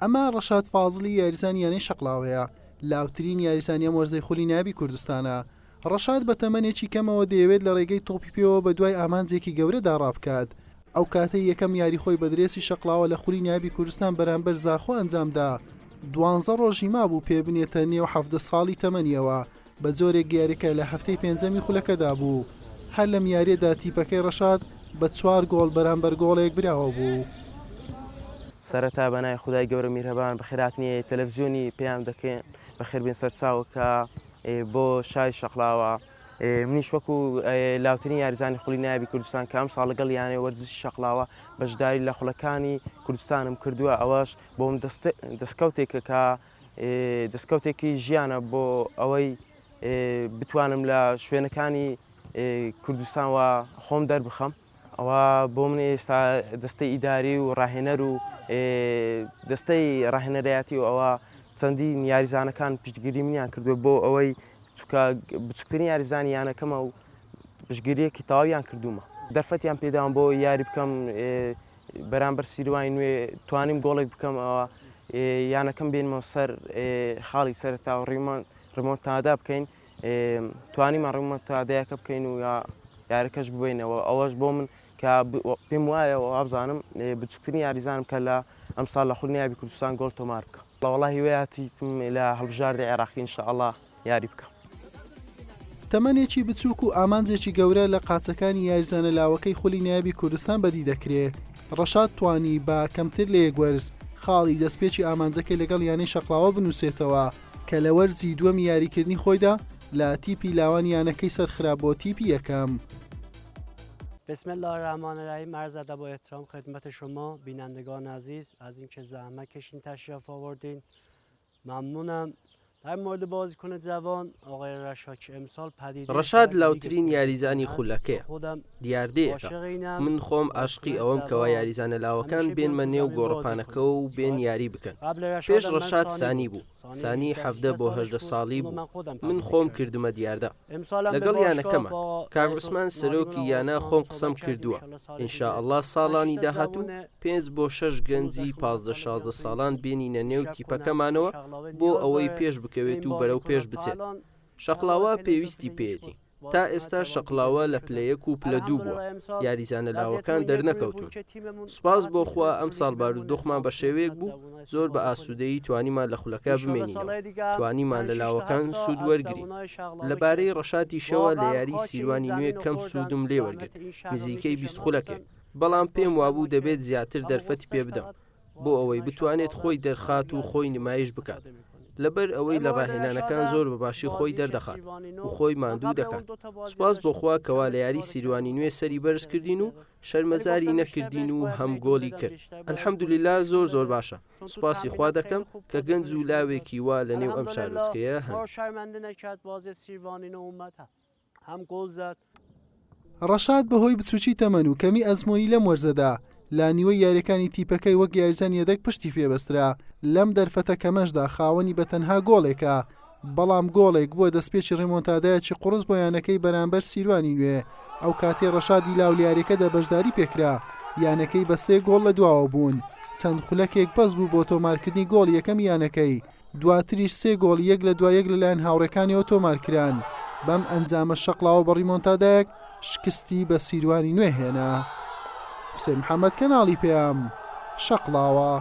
ئەمە ڕەشاد فازڵی یاریزانیانەی شەقڵاوەیە، لاوترین یاریزانیە وەرزەی خولی نابی کوردستانە. ڕەشاد بە تەمەنێکی کەمەوە دەیەوێت لە ڕێگەی تۆپی پێوە بە دوای ئامانجێکی گەورەدا ڕابکات. ئەو کاتەی یەکەم یاری خۆی بە درێسی شەقڵاوە لە خولی نابی کوردستان بەرامبەر زاخۆ ئەنجامدا. 12 ڕۆژی مابوو پێ بنێتە نێو 17 ساڵی تەمەنیەوە، بە جۆرێک یاریکە لە هەفتەی پێنجەمی خولەکەدا بوو. هەر لەم یاریەدا تیپەکەی ڕەشاد بە 4 گۆڵ بەرامبەر گۆڵێک براوە بوو. سەرەتا بەنای خودای گەورە میرهەبان بە خێراتنی تەلەڤیزیۆنی پێیان دەکەن بەخێربێن سەرچاوە کە بۆ شای شەقڵاوە منیش وەکو لاوترین یاریزانی خولی نایبی کوردستان کە ئەم ساڵ لەگەڵ یانەی وەرزشی شەقڵاوە بەشداری لە خوڵەکانی کوردستانم کردووە. ئەوەش بۆم دەستکەوتێکە کە دەستکەوتێکی ژیانە بۆ ئەوەی بتوانم لە شوێنەکانی کوردستانەوە خۆم دەربخەم. ئەوە بۆ من ئێستا دەستەی ئیداری و ڕاهێنەر و دەستەی ڕاهێنەرایەتی و ئەوە چەندین یاریزانەکان پشتگیری منیان کردووە بۆ ئەوەی بچووکترین یاریزانی یانەکەمە و پشتگیریەکی تەواویان کردومە. دەرفەتیان پێداوم بۆ یاری بکەم بەرامبەر سیروانی نوێ توانیم گۆڵێک بکەم ئەوە یانەکەم بێنمەوە سەر خاڵی سەرەتا و ڕێمۆنتادا بکەین، توانیمان ڕێمۆنتادایەکە بکەین و یارەکەش ببینەوە. ئەوەش بۆ من کە پێم وایە و ئابزانم بچووکترین یاریزانم کە لە ئەم ساڵ لە خولی نایبی کوردستان گۆڵ تۆمار بکە. وەڵاهی وێهاتیتم لە هەڵبژاردی عێراقی ئینشاءڵڵا یاری بکەم. تەمەنێکی بچووک و ئامانجێکی گەورە لە قاچەکانی یاریزانە لاوەکەی خولی نایبی کوردستان بەدی دەکرێت. ڕەشاد توانی بە کەمتر لە یەک وەرز خاڵی دەستپێکی ئامانجەکەی لەگەڵ یانەی شەقڵاوە بنووسێتەوە کە لە وەرزی دووەمی یاریکردنی خۆیدا لە تیپی لاوان یانەکەی سەرخرا بۆ تیپی یەکەم. بسم الله الرحمن الرحیم. عرض ادب و احترام خدمت شما بینندگان عزیز از اینکه زحمت کشین تشریف آوردین. ممنونم. در مورد بازیکن جوان آقای رشاد که امسال پدیده ڕەشاد لاوترین یاریزانی خولەکەیە. دیاردەیەکە من خۆم عاشقی ئەوەم کەوا یاریزانە لاوەکان بێنمە نێو گۆڕەپانەکە و بێن یاری بکەن. پێش ڕەشاد سانی بوو، سانی 17 بۆ 18 ساڵی بوو. من خۆم کردمە دیاردە لەگەڵ یانەکەمە. کاک عوسمان سەرۆکی یانە خۆم قسەم کردووە ئینشاءڵڵا ساڵانی داهاتوو 5 بۆ 6 گەنجی 15-16 ساڵان بێنینە نێو تیپەکەمانەوە بۆ ئەوەی پێش بکەوێت و بەرەو پێش بچێت. شەقڵاوە پێویستی پێیەتی. تا ئێستا شەقڵاوە لە پلەیەک و پلە دوو بووە، یاریزانە لاوەکان دەرنەکەوتون. سوپاس بۆ خوا ئەم ساڵ بارودۆخمان بە شێوەیەک بوو زۆر بە ئاسوودەیی توانیمان لە خولەکە بمێنینەوە، توانیمان لە لاوەکان سوود وەرگرین. لەبارەی ڕەشاتی شەوە لە یاری سیروانی نوێ کەم سوودم لێ وەرگرت، نزیکەی 20 خولەکێک. بەڵام پێم وابوو دەبێت زیاتر دەرفەتی پێ بدەم بۆ ئەوەی بتوانێت خۆی دەرخات و خۆی نمایش بکات. لەبەر ئەوەی لە ڕاهێنانەکان زۆر بەباشی خۆی دەردەخات و خۆی ماندوو دەکات. سوپاس بۆ خوا کەوا لە یاری سیروانی نوێ سەری بەرز کردین و شەرمەزاری نەکردین و هەم گۆڵی کرد. ئەلحەمدولیلا زۆر باشە. سوپاسی خوا دەکەم کە گەنج و لاوێکی وا لە نێو ئەم شارۆچکەیە هەن. ڕەشاد بەهۆی بچووکی تەمەن و کەمی ئەزمۆنی لەم وەرزەدا لە نیوەی یاریەکانی تیپەکەی وەک یاریزان یەدەک پشتی پێبەسترا. لەم دەرفەتە کەمەشدا خاوەنی بە تەنها گۆڵێکە، بەڵام گۆڵێک بووە دەستپێکی ڕێمۆنتادایەکی قوڕس بۆ یانەکەی بەرامبەر سیروانی نوێ. ئەو کاتێ ڕەشادی لاولیارەکەدا بەشداری پێکرا، یانەکەی بە 3 گۆڵ لە دواوە بوون. چەند خولەکێک بەس بوو بۆ تۆمارکردنی گۆڵ یەکەم یانەکەی، دواتریش 3 گۆڵ یەک لە دوای یەک لەلایەن هاوڕێکانیەوە تۆمارکران. بەم ئەنجامە شەقڵاوە بە ڕیمۆنتادایەک شکستی بە سیروانی نوێ هێنا. حسێن محەممەد کەناڵی پێیام شەقڵاوە.